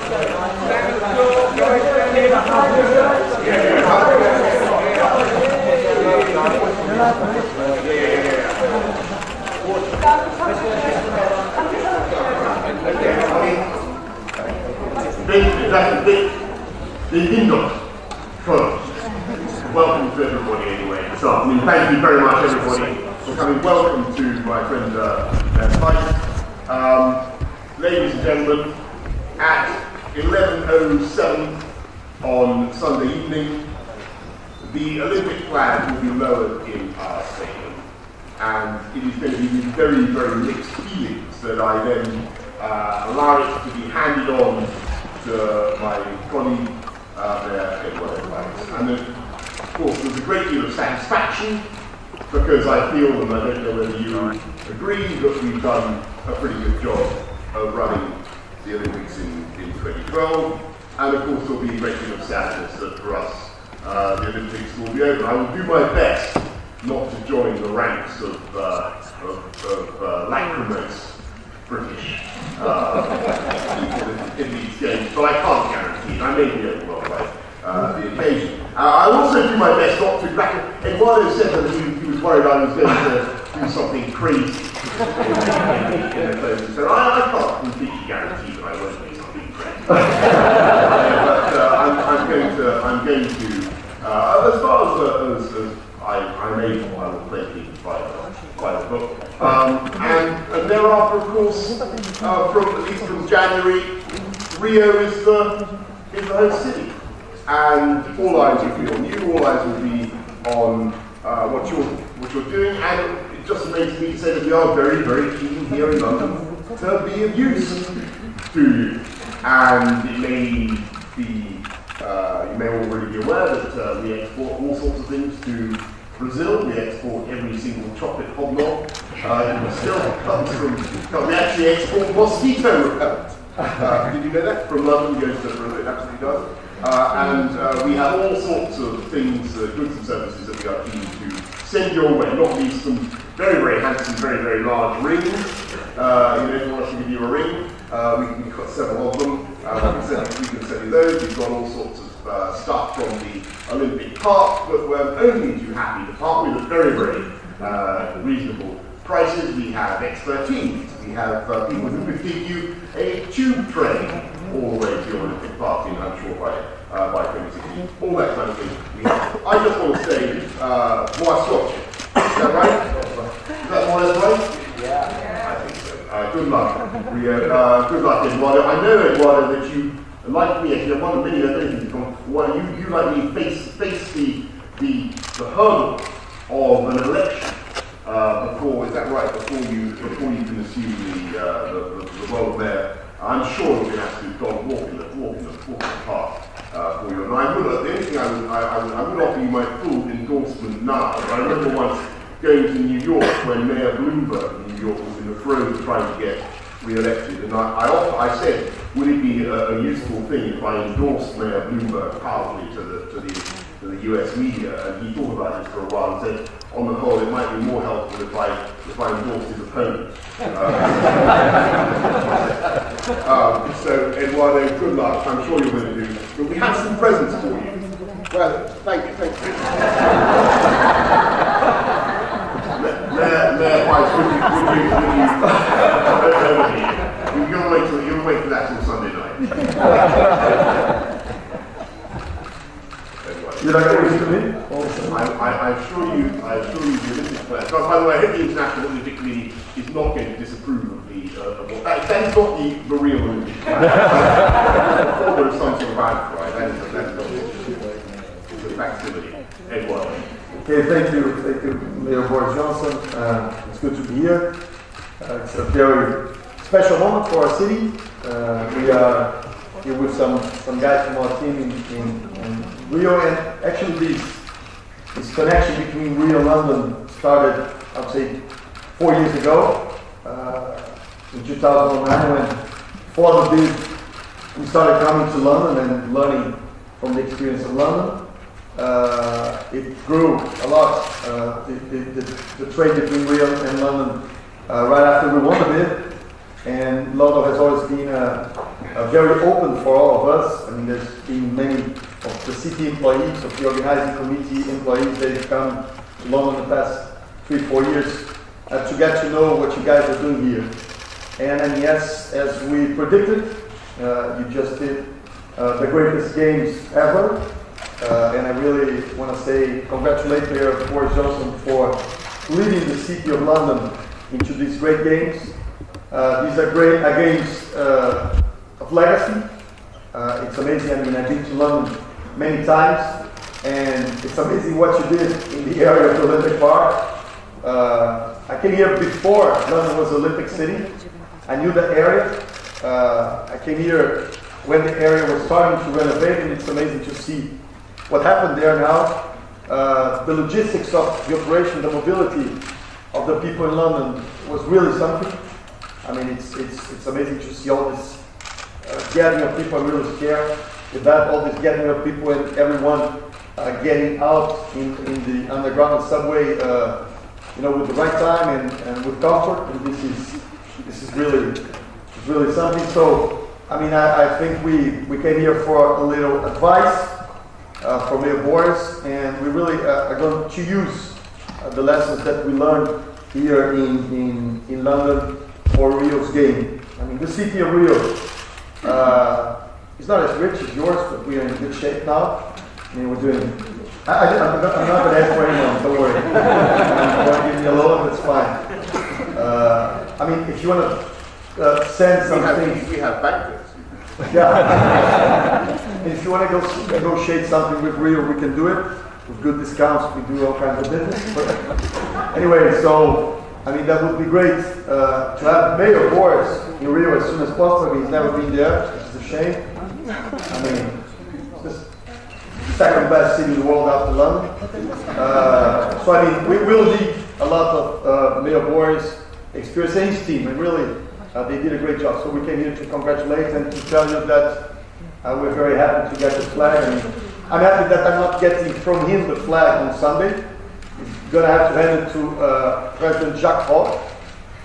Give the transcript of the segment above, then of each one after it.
The window closed. Welcome to everybody anyway this afternoon. Thank you very much everybody for coming. Welcome to my friend Mike. Ladies and gentlemen, at 11:07 on Sunday evening, the Olympic flag will be lowered in our stadium. And it is going to be with very, very mixed feelings that I then allow it to be handed on to my colleague, and then, of course, there's a great deal of satisfaction because I feel, and I don't know whether you agree, that we've done a pretty good job of running the Olympics in 2012. And of course, there'll be a great deal of sadness that for us, the Olympics will be over. I will do my best not to join the ranks of lachrymose British people in these games, but I can't guarantee it. I may be overwhelmed by the occasion. I'll also do my best not to back it. Eduardo said that he was worried I was going to do something crazy in the closing. So I can't completely guarantee that I won't do something crazy. But I'm going to, as far as I'm able, I will plenty by the book. And thereafter, of course, at least from January, Rio is the host city. And all eyes will be on you, all eyes will be on what you're doing, and it just remains me to say that we are very, very keen here in London to be of use to you. And it may be, you may already be aware that we export all sorts of things to Brazil. We export every single chocolate hobnob. It still comes from, we actually export mosquito repellent. Did you know that? From London goes to Brazil, it absolutely does. And we have all sorts of things, goods and services that we are keen to send your way, not least some very, very handsome, very, very large rings. If anyone wants to give you a ring, we've got several of them. We can send you those. We've got all sorts of stuff from the Olympic Park, but we're only too happy to part with at very, very reasonable prices. We have expertise. We have people who could give you a tube train all the way to your Olympic party, and I'm sure by 2016, all that kind of thing. I just want to say, moi scotch. Is that right? Is that more or less right? Yeah. I think so. Good luck, Rio. Good luck, Eduardo. I know, Eduardo, that you, like me, actually, one of many other things you've gone, you like me face the hurdle of an election before, is that right? Before you can assume the role there. I'm sure you're going to have to go walk in the park for you. And the only thing I would offer you my full endorsement now. I remember once going to New York when Mayor Bloomberg in New York was in the throes of trying to get re-elected, and I said, would it be a useful thing if I endorsed Mayor Bloomberg powerfully to the US media? And he thought about it for a while and said, on the whole, it might be more helpful if I endorsed his opponent. So, Eduardo, good luck. I'm sure you're going to do. But we have some presents for you. Well, thank you. You'll wait for that till Sunday night. You're not going to listen to me? I assure you the Olympic players. By the way, I hope the International Olympic Committee is not going to disapprove of that is not the real Olympic. There is some sort of outcry. That is not the facsimile. Edward. Okay, thank you, Mayor Boris Johnson. It's good to be here. It's a very special moment for our city. We are here with some guys from our team in Rio, and actually this connection between Rio and London started, I would say, 4 years ago, in 2009, when for the bid we started coming to London and learning from the experience of London. It grew a lot, the trade between Rio and London right after we won the bid, and London has always been a very open for all of us. I mean, there's been many of the city employees, of the organizing committee employees, they've come to London the past 3-4 years to get to know what you guys are doing here. And yes, as we predicted, you just did the greatest games ever. And I really want to say congratulate Mayor Boris Johnson for leading the city of London into these great games. These are great games of legacy. It's amazing. I mean, I've been to London many times, and it's amazing what you did in the area of the Olympic Park. I came here before London was Olympic City. I knew the area. I came here when the area was starting to renovate, and it's amazing to see what happened there now. The logistics of the operation, the mobility of the people in London was really something. I mean, it's amazing to see all this gathering of people. I'm really scared with that, all this gathering of people and everyone getting out in the underground subway, with the right time and with comfort. And this is really something. So, I mean, I think we came here for a little advice from Mayor Boris, and we really are going to use the lessons that we learned here in London for Rio's game. I mean, the city of Rio is not as rich as yours, but we are in good shape now. I mean, we're doing. I'm not going to ask for anyone. Don't worry. I'm going to give you a loan. That's fine. I mean, if you want to send something, we have banquets. Yeah. If you want to go negotiate something with Rio, we can do it with good discounts. We do all kinds of business. But anyway, so I mean that would be great to have Mayor Boris in Rio as soon as possible. I mean, he's never been there, which is a shame. I mean, it's the second best city in the world after London. So I mean, we will need a lot of Mayor Boris experience and his team, and really. They did a great job, so we came here to congratulate and to tell you that we're very happy to get the flag. And I'm happy that I'm not getting from him the flag on Sunday. He's going to have to hand it to President Jacques Hall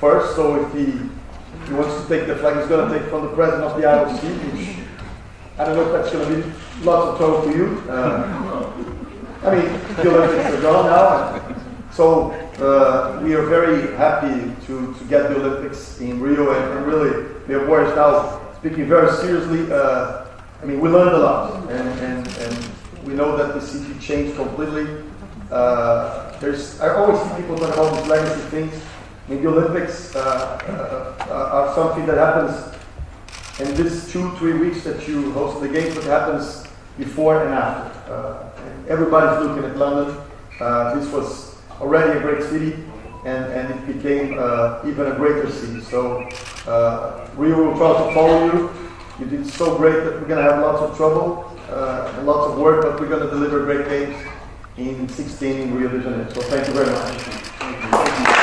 first, so if he wants to take the flag, he's going to take it from the President of the IOC, which I don't know if that's going to be lots of trouble for you. I mean, the Olympics are gone now. So we are very happy to get the Olympics in Rio, and really, Mayor Boris now speaking very seriously. I mean, we learned a lot, and we know that the city changed completely. I always see people talk about these legacy things. I mean, the Olympics are something that happens in these 2-3 weeks that you host the games, but happens before and after. And everybody's looking at London. This was already a great city, and it became even a greater city. So we will try to follow you. You did so great that we're going to have lots of trouble and lots of work, but we're going to deliver great games in 16 in Rio de Janeiro. So thank you very much. Thank you.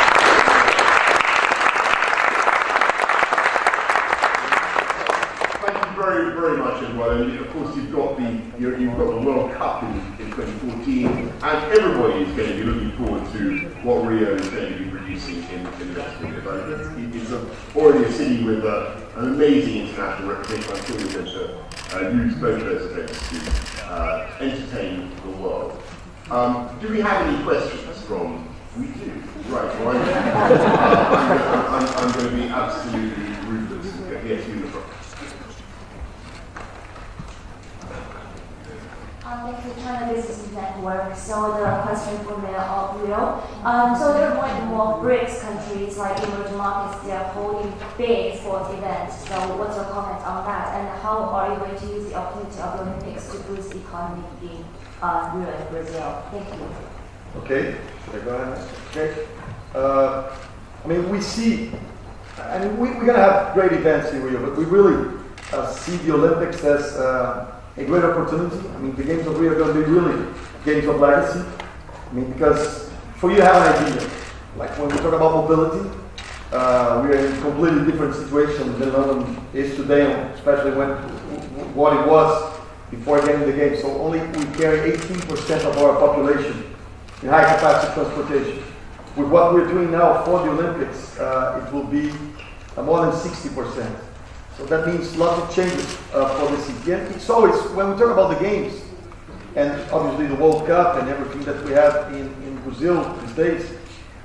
Very, very much as well. And of course, you've got the World Cup in 2014, and everybody is going to be looking forward to what Rio is going to be producing in the next few years. It's already a city with an amazing international reputation. I'm sure you're going to use both those events to entertain the world. Do we have any questions from? We do. Right. Well, I'm going to be absolutely ruthless. Yes, you in the front. Thank you, China Business Network. So the question for Mayor of Rio. So there are more and more BRICS countries like emerging markets. They are holding big sports events. So what's your comment on that? And how are you going to use the opportunity of the Olympics to boost the economy in Rio and Brazil? Thank you. Okay. Should I go ahead? Okay. I mean, we see. I mean, we're going to have great events in Rio, but we really see the Olympics as a great opportunity. I mean, the Games of Rio are going to be really games of legacy. I mean, because for you to have an idea, like when we talk about mobility, we are in a completely different situation than London is today, especially what it was before getting the game. So only we carry 18% of our population in high capacity transportation. With what we're doing now for the Olympics, it will be more than 60%. So that means lots of changes for the city. And it's always, when we talk about the games, and obviously the World Cup and everything that we have in Brazil these days,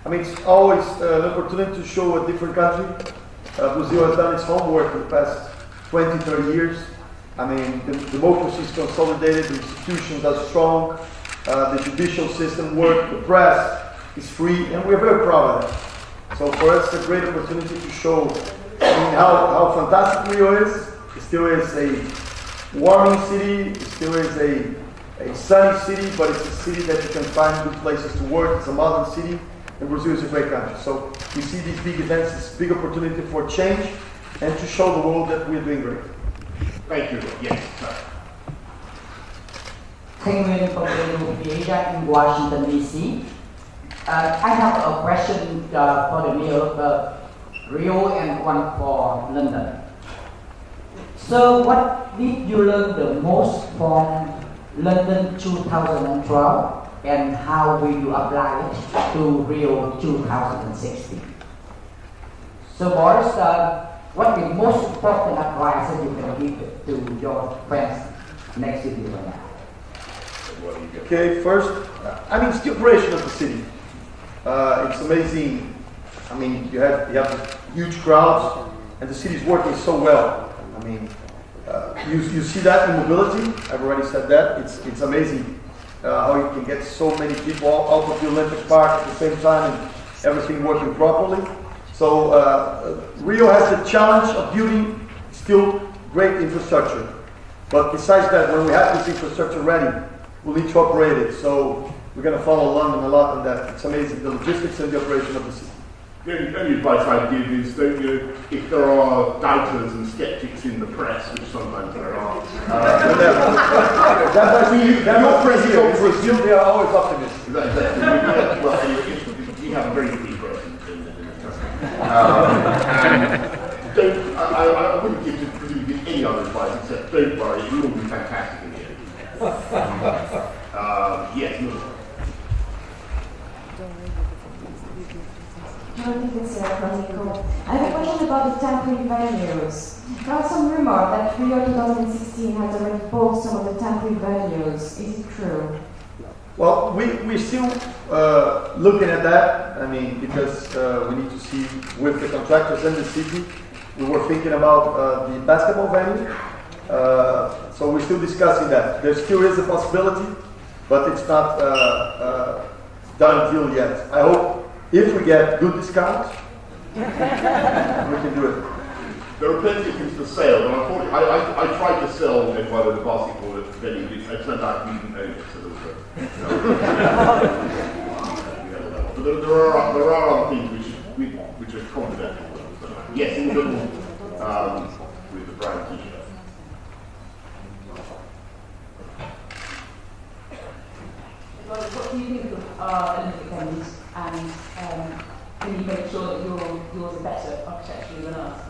I mean, it's always an opportunity to show a different country. Brazil has done its homework in the past 20, 30 years. I mean, the democracy is consolidated, the institutions are strong, the judicial system works, the press is free, and we're very proud of that. So for us, it's a great opportunity to show how fantastic Rio is. It still is a warming city, it still is a sunny city, but it's a city that you can find good places to work. It's a modern city, and Brazil is a great country. So we see these big events as a big opportunity for change and to show the world that we're doing great. Thank you. Yes, sir. Penguin from Rio in Washington, D.C. I have a question for the mayor, Rio and one for London. So what did you learn the most from London 2012 and how will you apply it to Rio 2016? So Boris, what is the most important advice that you can give to your friends next to you right now? Okay, first, I mean, it's the operation of the city. It's amazing. I mean, you have huge crowds, and the city is working so well. I mean, you see that in mobility. I've already said that. It's amazing how you can get so many people out of the Olympic Park at the same time and everything working properly. So Rio has the challenge of building still great infrastructure. But besides that, when we have this infrastructure ready, we'll need to operate it. So we're going to follow London a lot on that. It's amazing, the logistics and the operation of the city. The only advice I'd give is, don't you, if there are doubters and skeptics in the press, which sometimes there are, your president of Brazil, they are always optimistic. Well, you have a very good press in the country. And I wouldn't give any other advice except don't worry, it will all be fantastic in the end. Yes, no. I have a question about the temporary venues. There are some rumor that Rio 2016 has already bought some of the temporary venues. Is it true? Well, we're still looking at that. I mean, because we need to see with the contractors and the city. We were thinking about the basketball venue. So we're still discussing that. There still is a possibility, but it's not done deal yet. I hope if we get good discounts, we can do it. There are plenty of things for sale, but unfortunately, I tried to sell one of the basketball venue. It turned out we didn't own it, so but there are other things which are confidential. Yes, in the middle with the brown t-shirt. What do you think of Olympic venues, and can you make sure that yours are better architecturally than ours?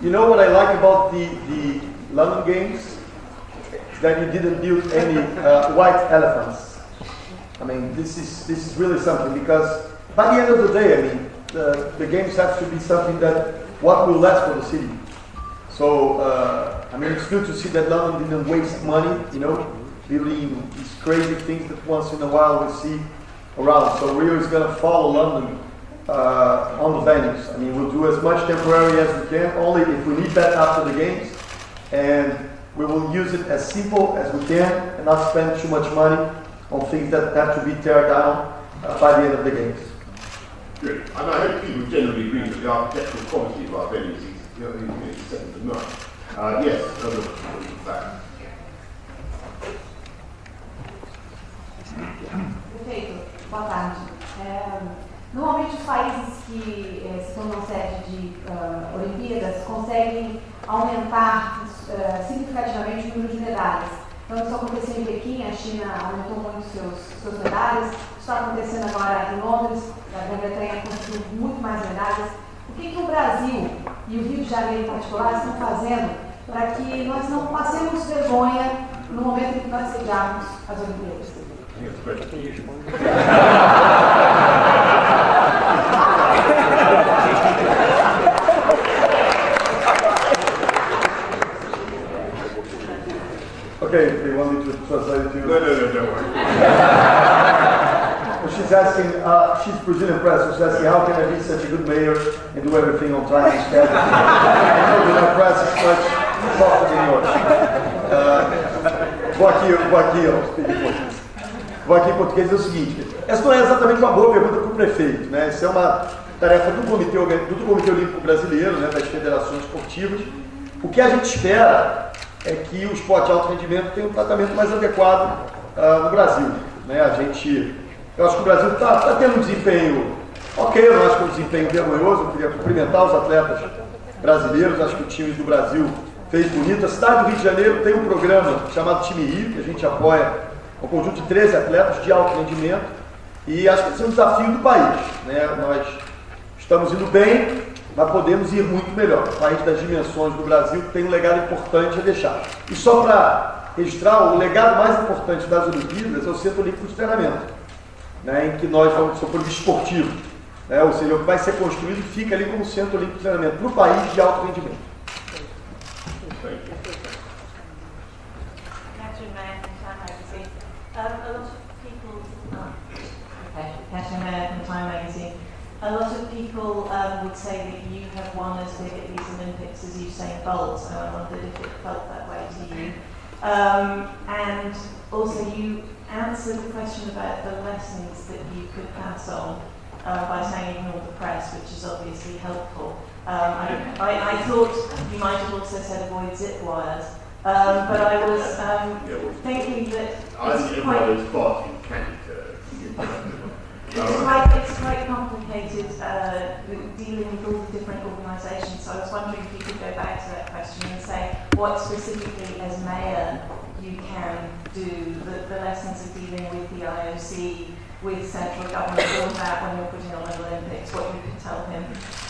You know what I like about the London Games? Is that you didn't build any white elephants. I mean, this is really something, because by the end of the day, I mean, the games have to be something that what will last for the city. So I mean, it's good to see that London didn't waste money, you know, building these crazy things that once in a while we see around. So Rio is going to follow London on the venues. I mean, we'll do as much temporary as we can, only if we need that after the games, and we will use it as simple as we can and not spend too much money on things that have to be teared down by the end of the games. Good. And I hope people generally agree that the architectural quality of our venues is second to none. Yes, that. Perfeito. Boa tarde. Normalmente os países que se tornam sede de Olimpíadas conseguem aumentar significativamente o número de medalhas. Então isso aconteceu em Pequim, a China aumentou muito suas medalhas. Isso está acontecendo agora em Londres, a Grã-Bretanha conseguiu muito mais medalhas. O que o Brasil e o Rio de Janeiro em particular estão fazendo para que nós não passemos vergonha no momento em que nós sediarmos as Olimpíadas? Okay, they want me to translate it to you. No, don't worry. Well, she's asking, she's Brazilian press, so she's asking how can I be such a good mayor and do everything on time and schedule? I know that my press is much softer than yours. Vou aqui, ó, vou aqui em português, é o seguinte, essa não é exatamente uma boa pergunta para o prefeito, né? Isso é uma tarefa do Comitê Olímpico Brasileiro, né, das federações esportivas. O que a gente espera é que o esporte de alto rendimento tenha um tratamento mais adequado no Brasil, né? Eu acho que o Brasil está tendo um desempenho ok, eu não acho que é um desempenho vergonhoso, eu queria cumprimentar os atletas brasileiros, acho que o time do Brasil fez bonito. A cidade do Rio de Janeiro tem um programa chamado Time Rio, que a gente apoia um conjunto de 13 atletas de alto rendimento, e acho que esse é um desafio do país, né? Nós estamos indo bem, mas podemos ir muito melhor. O país das dimensões do Brasil tem um legado importante a deixar. E só para registrar, o legado mais importante das Olimpíadas é o Centro Olímpico de Treinamento, né, em que nós vamos sob o esportivo, né, ou seja, o que vai ser construído fica ali como Centro Olímpico de Treinamento para o país de alto rendimento. A lot of people would say that you have won as big at these Olympics as Usain Bolt, and I wondered if it felt that way to you. And also you answered the question about the lessons that you could pass on by saying ignore the press, which is obviously helpful. I thought you might have also said avoid zip wires, but I was thinking that it's quite complicated dealing with all the different organisations, so I was wondering if you could go back to that question and say what specifically as mayor you can do, the lessons of dealing with the IOC, with central government, all that when you're putting on an Olympics, what you can tell him.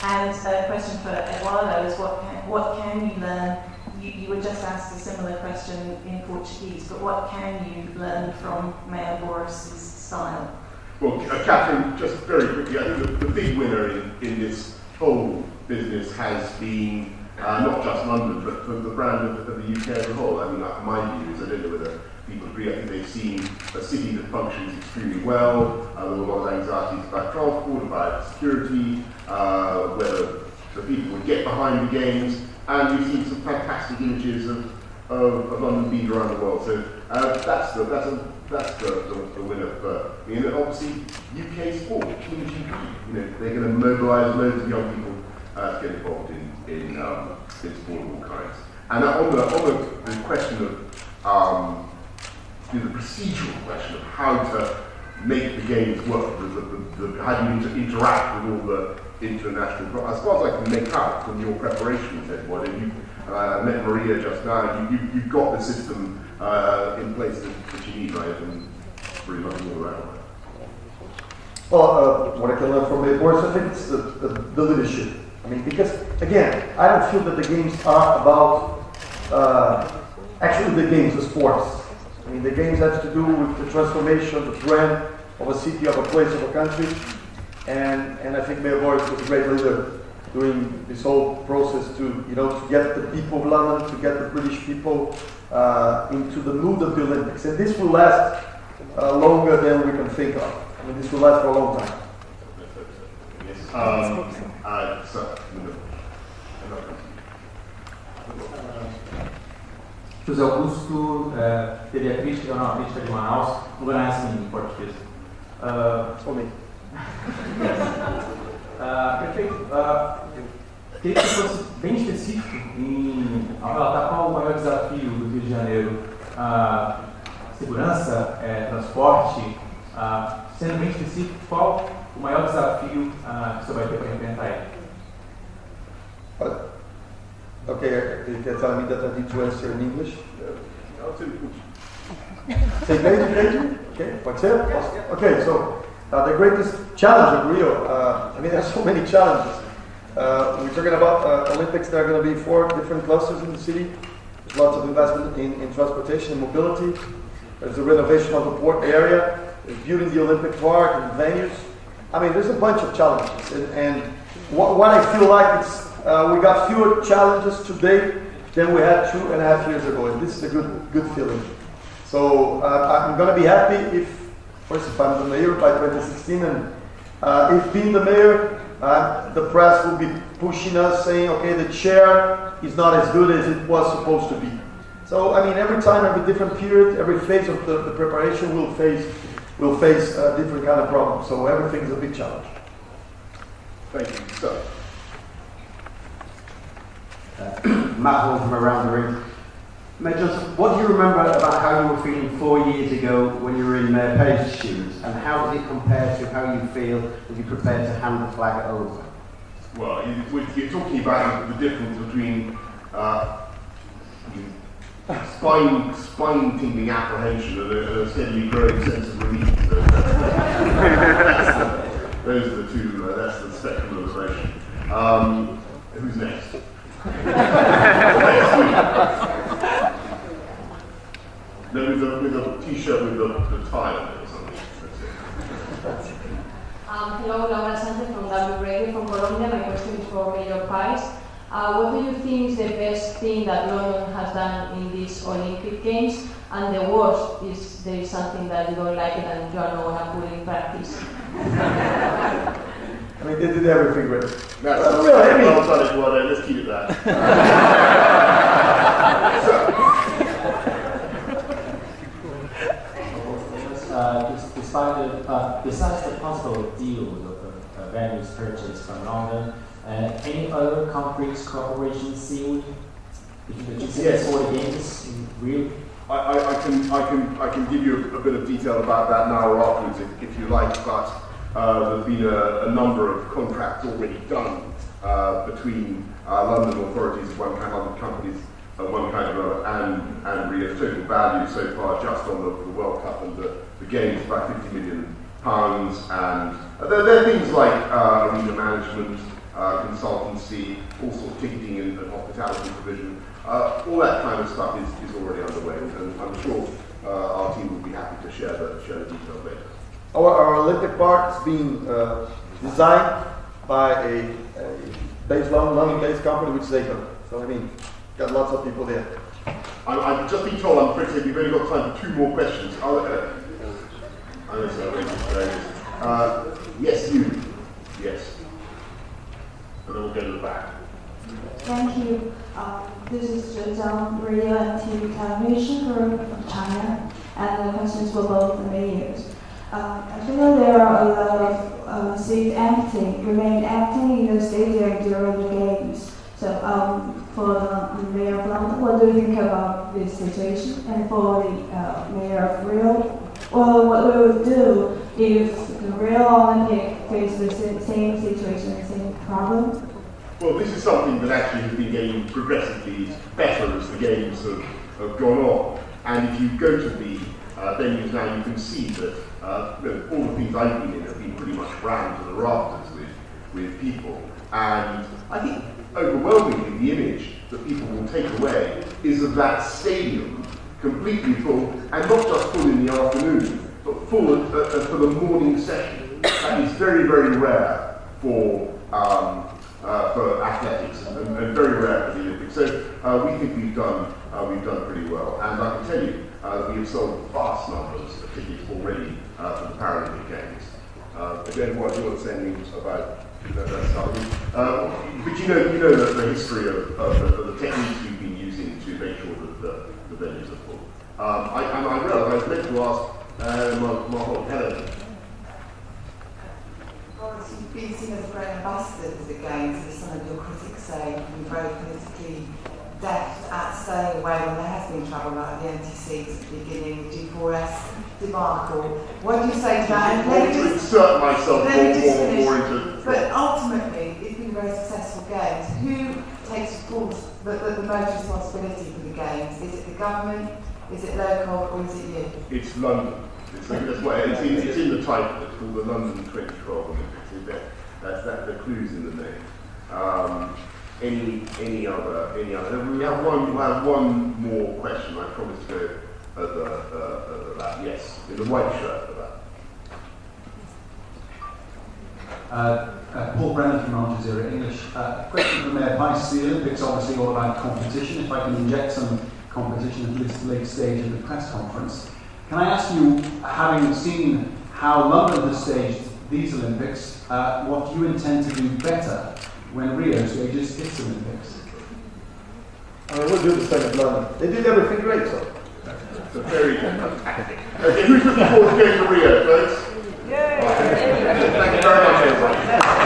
And a question for Eduardo is what can you learn? You were just asked a similar question in Portuguese, but what can you learn from Mayor Boris's style? Well, Catherine, just very quickly, I think the big winner in this whole business has been not just London, but for the brand of the UK as a whole. I mean, my view is, I don't know whether people agree, I think they've seen a city that functions extremely well. There were a lot of anxieties about transport, about security, whether the people would get behind the games, and we've seen some fantastic images of London being around the world. So that's the winner for me. And obviously, UK sport, Team GB, they're going to mobilise loads of young people to get involved in sport of all kinds. And on the question of the procedural question of how to make the games work, how do you interact with all the international, as far as I can make out from your preparations, Edward, I met Maria just now, you've got the system in place that you need, right, and pretty much all around. Well, what I can learn from the boards, I think it's the leadership. I mean, because, again, I don't feel that the games are about, actually the games, the sports. I mean, the games have to do with the transformation, the brand of a city, of a place, of a country. And I think Mayor Boris was a great leader during this whole process to get the people of London, to get the British people into the mood of the Olympics. And this will last longer than we can think of. I mean, this will last for a long time. José Augusto, teve a crítica, não, a crítica de Manaus, I'm going to ask in Portuguese. For me. Perfeito. Queria que você fosse bem específico em relatar qual o maior desafio do Rio de Janeiro. Segurança, transporte, sendo bem específico, qual o maior desafio que você vai ter para enfrentar ele? Okay, they're telling me that I need to answer in English. Say inglês? Okay, pode ser? Okay, so the greatest challenge of Rio, I mean, there's so many challenges. We're talking about Olympics. There are going to be 4 different clusters in the city. There's lots of investment in transportation and mobility. There's the renovation of the port area. There's building the Olympic Park and venues. I mean, there's a bunch of challenges. And what I feel like it's we got fewer challenges today than we had 2.5 years ago, and this is a good feeling. So I'm going to be happy if I'm the mayor by 2016, and if being the mayor, the press will be pushing us, saying, okay, the chair is not as good as it was supposed to be. So I mean, every time, every different period, every phase of the preparation will face different kind of problems. So everything is a big challenge. Thank you. So, Matt Hall from Around the Ring. Mayor Johnson, what do you remember about how you were feeling 4 years ago when you were in Mayor Perry's shoes, and how does it compare to how you feel as you prepare to hand the flag over? well, you're talking about the difference between spine-tingling apprehension and a steadily growing sense of relief. Those are the two. That's the spectrum of emotion. Who's next? No, with a t-shirt with the tie on it or something. That's it. Hello, Laura Sanchez from W Radio from Colombia. My question is for Mayor Pais. What do you think is the best thing that London has done in these Olympic Games, and the worst is there is something that you don't like it and you are not going to put in practice? I mean, they did everything great. That's really, I mean, let's keep it that. Besides the possible deal of the venues purchase from London, any other concrete cooperation sealed between the two cities for the games in Rio? I can give you a bit of detail about that now or afterwards if you like, but there's been a number of contracts already done between London authorities of one kind of companies one kind of another and Rio's total value so far just on the World Cup and the games about £50 million, and there are things like arena management, consultancy, all sorts of ticketing and hospitality provision. All that kind of stuff is already underway, and I'm sure our team will be happy to share the details later. Our Olympic Park is being designed by a London-based company, which is Econ. So I mean, got lots of people there. I've just been told, I'm afraid we've only got time for 2 more questions. Yes, you. Yes. And then we'll go to the back. Thank you. This is Zhezhang Radio and TV Television from China, and the questions for both the mayors. I feel there are a lot of seats remain empty in the stadium during the games. So for the Mayor of London, what do you think about this situation? And for the Mayor of Rio, well, what we would do if the Rio Olympic faces the same situation, same problem? Well, this is something that actually has been getting progressively better as the games have gone on. And if you go to the venues now, you can see that all the things I've been in have been pretty much rammed to the rafters with people. And I think overwhelmingly the image that people will take away is of that stadium completely full, and not just full in the afternoon, but full for the morning session. That is very, very rare for athletics and very rare for the Olympics. So we think we've done pretty well, and I can tell you that we have sold vast numbers of tickets already for the Paralympic Games. Again, what do you want to say anything about that stuff? But you know the history of the techniques we've been using to make sure that the venues are full. I realised I was meant to ask Helen. Boris, you've been seen as a great ambassador to the Games, as some of your critics say. You've been very politically deft at staying away when there has been trouble, like the empty seats at the beginning, the G4S debacle. What do you say to that? I want to insert myself more into... But ultimately, it's been a very successful Games. Who takes the most responsibility for the Games? Is it the government? Is it local? Or is it you? It's London. That's why it's in the title. It's called the London 2012 Olympics. That's the clues in the name. Any other? We have one more question. I promised to go at that. Yes, in the white shirt for that. Paul Brennan from Al Jazeera, English. Question for Mayor Price. The Olympics obviously all about competition. If I can inject some competition at this late stage of the press conference, can I ask you, having seen how London has staged these Olympics, what do you intend to do better when Rio stages its Olympics? I mean, we'll do the same as London. They did everything great, so. It's a very good tactic. Okay, who's looking forward to going to Rio, folks? Yay! Thank you very much, everybody.